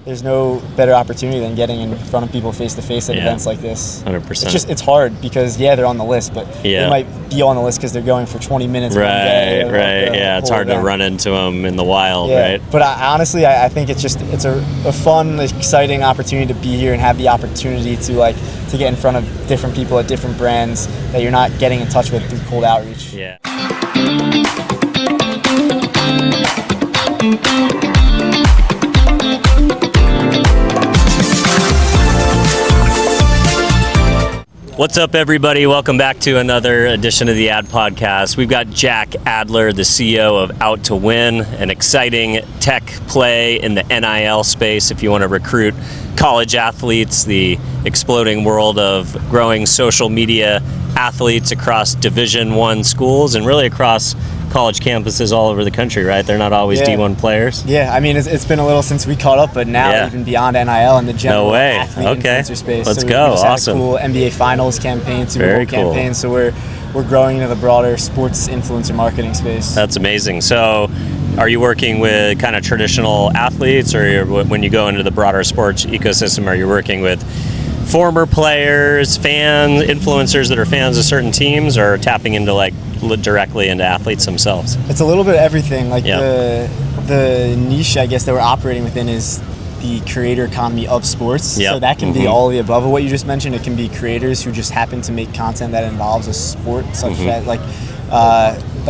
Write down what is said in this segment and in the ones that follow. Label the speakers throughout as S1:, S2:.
S1: there's no better opportunity than getting in front of people face to face at events like this.
S2: 100%.
S1: It's hard because they're on the list, but they might be on the list because they're going for 20 minutes.
S2: Right. Yeah, it's hard to run into them in the wild, right?
S1: But honestly, I think it's a fun, exciting opportunity to be here and have the opportunity to get in front of different people at different brands that you're not getting in touch with through cold outreach.
S2: Yeah. What's up, everybody? Welcome back to another edition of the Ad Podcast. We've got Jack Adler, the CEO of Out to Win, an exciting tech play in the NIL space if you want to recruit college athletes, the exploding world of growing social media athletes across Division I schools and really across college campuses all over the country, right? They're not always D1 players.
S1: Yeah, I mean, it's been a little since we caught up, but now even beyond NIL and the general athlete influencer space.
S2: Let's
S1: so
S2: go.
S1: We just
S2: awesome.
S1: Had a cool NBA Finals campaign, Super Bowl campaign, so we're growing into the broader sports influencer marketing space.
S2: That's amazing. So are you working with kind of traditional athletes, or when you go into the broader sports ecosystem, are you working with former players, fans, influencers that are fans of certain teams, or tapping into directly into athletes themselves?
S1: It's a little bit of everything. The niche, I guess, that we're operating within is the creator economy of sports. So that can be all of the above of what you just mentioned. It can be creators who just happen to make content that involves a sport, such as like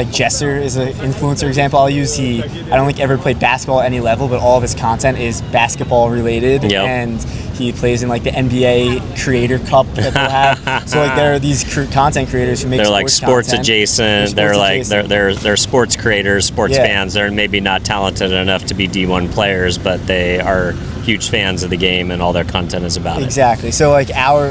S1: Jesser is an influencer example I'll use. I don't think ever played basketball at any level, but all of his content is basketball related, and he plays in the NBA Creator Cup that they'll have. So there are these content creators who make
S2: sports adjacent. They're sports creators, sports fans. They're maybe not talented enough to be D1 players, but they are huge fans of the game, and all their content is about it.
S1: Exactly. So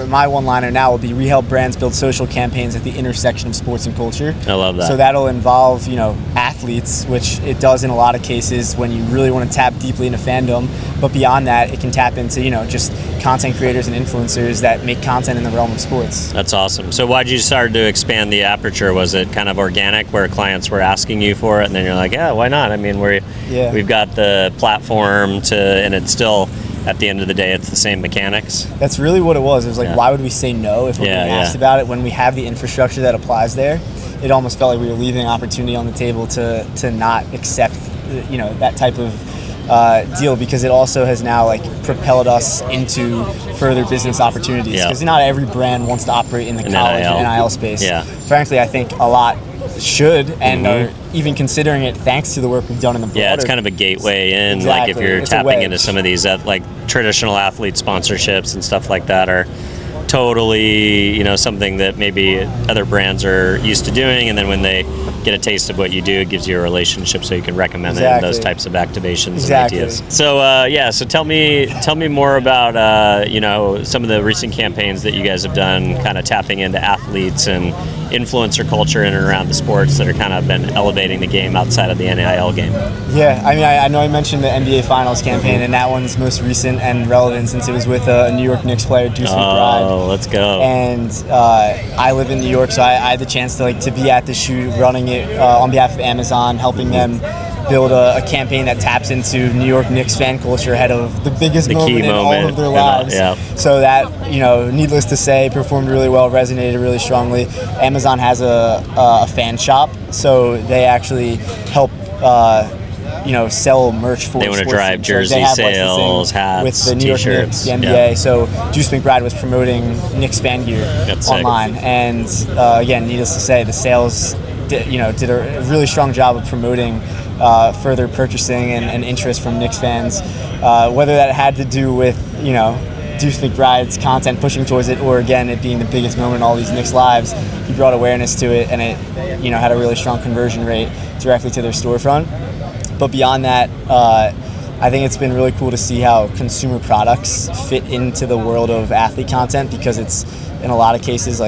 S1: my one-liner now will be, we help brands build social campaigns at the intersection of sports and culture.
S2: I love that.
S1: So that'll involve athletes, which it does in a lot of cases when you really want to tap deeply into fandom. But beyond that, it can tap into just content creators and influencers that make content in the realm of sports.
S2: That's awesome. So why did you start to expand the aperture? Was it kind of organic where clients were asking you for it, and then you're like, yeah, why not? I mean, we've got the platform and it's still, at the end of the day, it's the same mechanics.
S1: That's really what it was. It was why would we say no if we're being asked about it when we have the infrastructure that applies there? It almost felt like we were leaving an opportunity on the table to not accept that type of deal, because it also has now propelled us into further business opportunities, because not every brand wants to operate in the college and NIL space. Frankly, I think a lot should and are even considering it thanks to the work we've done in the broader.
S2: Yeah, it's kind of a gateway in. If you're tapping into some of these traditional athlete sponsorships and stuff like that are totally something that maybe other brands are used to doing, and then when they get a taste of what you do, it gives you a relationship so you can recommend it in those types of activations and ideas. So tell me more about some of the recent campaigns that you guys have done, kind of tapping into athletes and influencer culture in and around the sports that are kind of been elevating the game outside of the NIL game.
S1: Yeah, I mean, I know I mentioned the NBA Finals campaign, and that one's most recent and relevant since it was with a New York Knicks player, Deuce McBride.
S2: Oh, let's go.
S1: And I live in New York, so I had the chance to be at the shoot, running it on behalf of Amazon, helping them build a campaign that taps into New York Knicks fan culture ahead of the biggest moment in all of their lives. So that, needless to say, performed really well, resonated really strongly. Amazon has a fan shop, so they actually help sell merch for.
S2: They want to drive jersey sales, hats,
S1: with the New York Knicks, the NBA. So Deuce McBride was promoting Knicks fan gear online, and again, needless to say, the sales did a really strong job of promoting further purchasing and interest from Knicks fans. Whether that had to do with Deuce McBride's content pushing towards it, or again it being the biggest moment in all these Knicks lives, he brought awareness to it, and it had a really strong conversion rate directly to their storefront. But beyond that, I think it's been really cool to see how consumer products fit into the world of athlete content, because it's in a lot of cases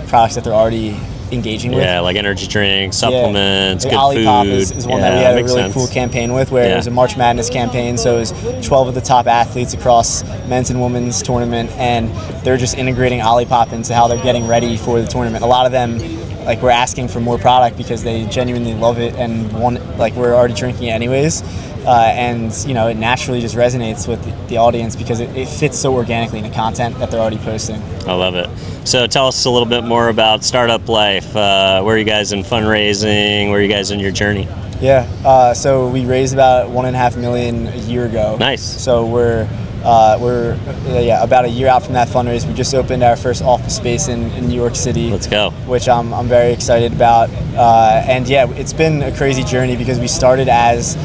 S1: products that they're already engaging with.
S2: Yeah, like energy drinks, supplements, good
S1: Olipop
S2: food.
S1: is one that we had a really cool campaign with, where it was a March Madness campaign, so it was 12 of the top athletes across men's and women's tournament, and they're just integrating Olipop into how they're getting ready for the tournament. A lot of them like we're asking for more product because they genuinely love it and we're already drinking it anyways. And it naturally just resonates with the audience because it fits so organically in the content that they're already posting.
S2: I love it. So tell us a little bit more about startup life. Where are you guys in fundraising? Where are you guys in your journey?
S1: Yeah, so we raised about $1.5 million a year ago.
S2: Nice.
S1: So we're about a year out from that fundraise. We just opened our first office space in New York City.
S2: Let's go.
S1: Which I'm very excited about. And it's been a crazy journey because we started as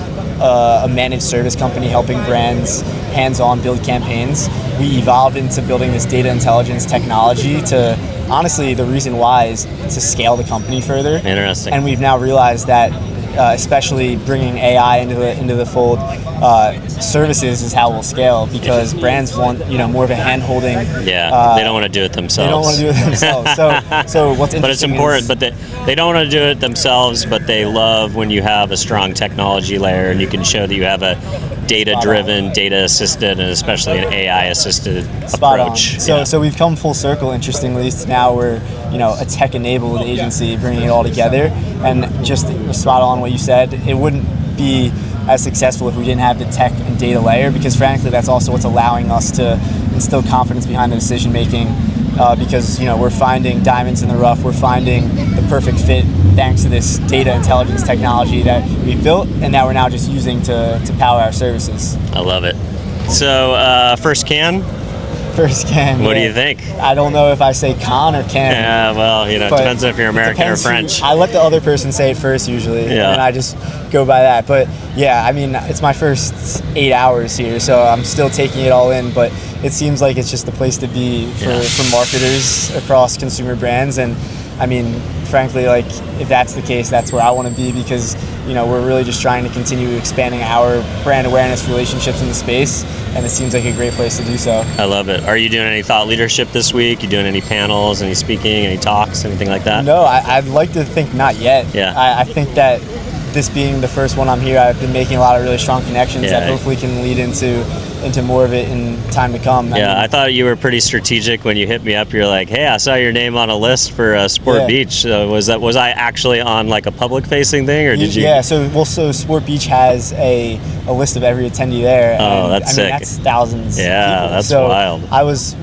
S1: a managed service company helping brands hands-on build campaigns. We evolved into building this data intelligence technology to, honestly, the reason why is to scale the company further.
S2: Interesting.
S1: And we've now realized that especially bringing AI into the fold, services is how we'll scale because brands want more of a hand-holding.
S2: Yeah, they don't want to do it themselves.
S1: They don't want to do it themselves. So what's interesting?
S2: But it's important. But they don't want to do it themselves. But they love when you have a strong technology layer and you can show that you have a data-driven, data-assisted, and especially an AI-assisted approach.
S1: So we've come full circle. Interestingly, now we're a tech-enabled agency bringing it all together. And just spot on what you said, it wouldn't be as successful if we didn't have the tech and data layer because frankly that's also what's allowing us to instill confidence behind the decision making because we're finding diamonds in the rough, we're finding the perfect fit thanks to this data intelligence technology that we've built and now we're just using to power our services.
S2: I love it. So first can?
S1: First can.
S2: What do you think?
S1: I don't know if I say con or can.
S2: Yeah, well, it depends if you're American or French.
S1: I let the other person say it first usually, and I just go by that. But yeah, I mean, it's my first 8 hours here, so I'm still taking it all in. But it seems like it's just the place to be for marketers across consumer brands. And I mean, frankly, if that's the case, that's where I want to be because we're really just trying to continue expanding our brand awareness relationships in the space, and it seems like a great place to do so.
S2: I love it. Are you doing any thought leadership this week? You doing any panels, any speaking, any talks, anything like that?
S1: No, I'd like to think not yet.
S2: Yeah.
S1: I think that this being the first one I'm here, I've been making a lot of really strong connections that hopefully can lead into more of it in time to come.
S2: I thought you were pretty strategic when you hit me up. You're like, hey, I saw your name on a list for Sport Beach. Was I actually on a public facing thing or did you?
S1: Yeah, so Sport Beach has a list of every attendee there.
S2: Oh, that's sick.
S1: That's thousands.
S2: Yeah,
S1: of people.
S2: that's wild.
S1: I was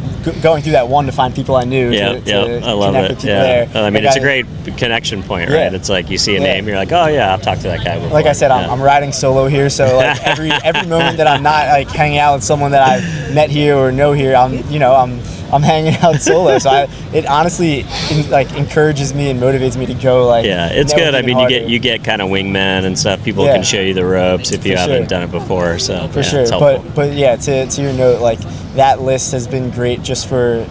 S1: going through that one to find people I knew to
S2: I love
S1: connect
S2: it.
S1: with people there.
S2: I mean, it's a great connection point, right? It's like you see a name, you're like, oh yeah, I've talked to that guy before.
S1: Like I said, I'm riding solo here, so every moment that I'm not hanging out with someone that I've met here or know here, I'm hanging out solo. So it honestly encourages me and motivates me to go
S2: it's good. I mean, you get kind of wingmen and stuff. People can show you the ropes if you haven't done it before. So
S1: for sure.
S2: It's helpful.
S1: But to your note, that list has been great just for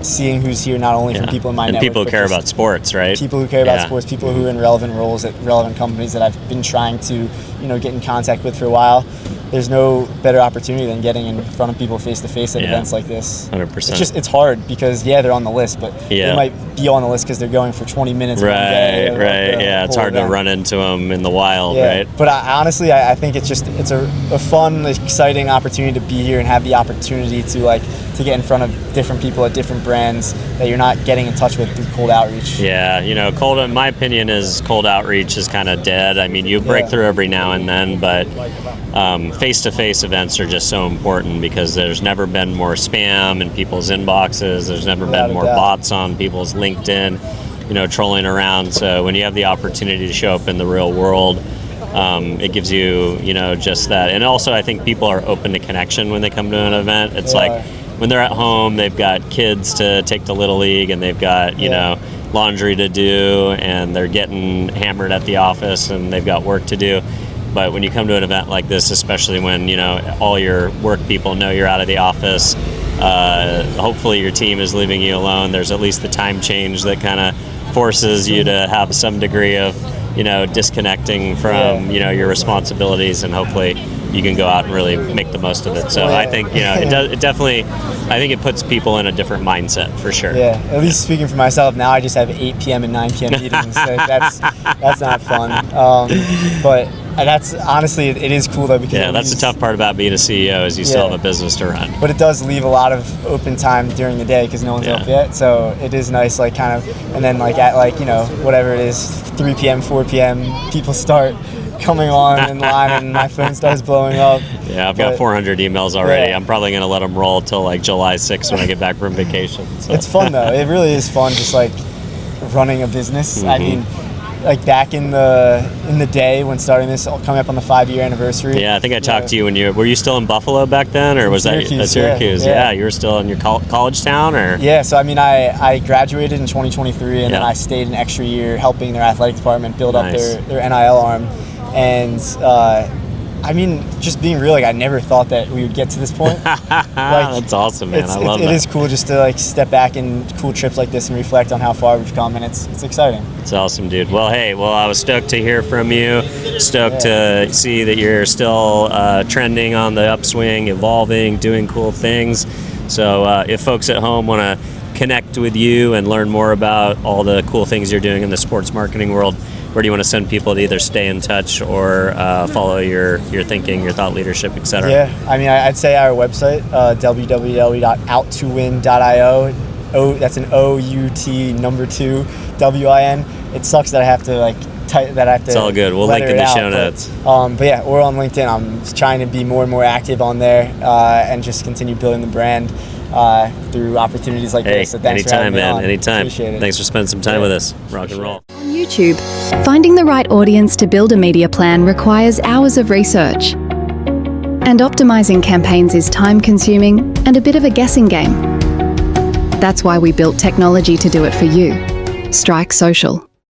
S1: seeing who's here, not only from people in my network.
S2: And people who care about sports, right?
S1: People who care about sports, people who are in relevant roles at relevant companies that I've been trying to, get in contact with for a while. There's no better opportunity than getting in front of people face to face at events like this.
S2: 100%.
S1: It's hard because they're on the list, but they might be on the list because they're going for 20 minutes.
S2: Right. It's hard to run into them in the wild, right?
S1: But honestly, I think it's a fun, exciting opportunity to be here and have the opportunity to get in front of different people at different brands that you're not getting in touch with through cold outreach.
S2: Yeah, in my opinion, cold outreach is kind of dead. I mean, you break through every now and then, but face-to-face events are just so important because there's never been more spam in people's inboxes. There's never been more bots on people's LinkedIn, trolling around. So when you have the opportunity to show up in the real world, it gives you, just that. And also, I think people are open to connection when they come to an event. It's like when they're at home, they've got kids to take to Little League and they've got, laundry to do and they're getting hammered at the office and they've got work to do. But when you come to an event like this, especially when, all your work people know you're out of the office, hopefully your team is leaving you alone. There's at least the time change that kind of forces you to have some degree of, disconnecting from, your responsibilities, and hopefully you can go out and really make the most of it. So I think, it definitely, I think it puts people in a different mindset for sure.
S1: Yeah, at least speaking for myself, now I just have 8 p.m. and 9 p.m. meetings. So that's not fun. But That's honestly, it is cool though, because
S2: that's the tough part about being a CEO is you still have a business to run.
S1: But it does leave a lot of open time during the day because no one's up yet. So it is nice, like kind of, and then like at like, you know, whatever it is, 3 p.m., 4 p.m., people start coming on in line and my phone starts blowing up.
S2: Yeah, I've got 400 emails already. I'm probably going to let them roll till like July 6th when I get back from vacation. So.
S1: It's fun though. It really is fun, just like running a business. I mean, like back in the day when starting this, coming up on the 5-year anniversary.
S2: Yeah, I think I talked to you when were you still in Buffalo back then, or was that Syracuse? Yeah, you were still in your college town, or?
S1: Yeah, so I mean, I graduated in 2023, and then I stayed an extra year helping their athletic department build up their NIL arm, and I mean, just being real, like I never thought that we would get to this point.
S2: That's awesome, man. I love that.
S1: It is cool just to like step back in cool trips like this and reflect on how far we've come, and it's exciting.
S2: It's awesome, dude. Well, hey, I was stoked to hear from you. Stoked to see that you're still trending on the upswing, evolving, doing cool things. So if folks at home want to connect with you and learn more about all the cool things you're doing in the sports marketing world, where do you want to send people to either stay in touch or follow your thinking, your thought leadership, et cetera?
S1: Yeah, I mean, I'd say our website, www.outtowin.io. That's an OUT2WIN. It sucks that I have to like type that.
S2: It's all good. We'll link in the show notes.
S1: But yeah, we're on LinkedIn. I'm trying to be more and more active on there and just continue building the brand through opportunities like this. So thanks for having me on.
S2: Anytime. Thanks for spending some time with us. Rock and roll.
S3: On YouTube, finding the right audience to build a media plan requires hours of research. And optimizing campaigns is time-consuming and a bit of a guessing game. That's why we built technology to do it for you. Strike Social.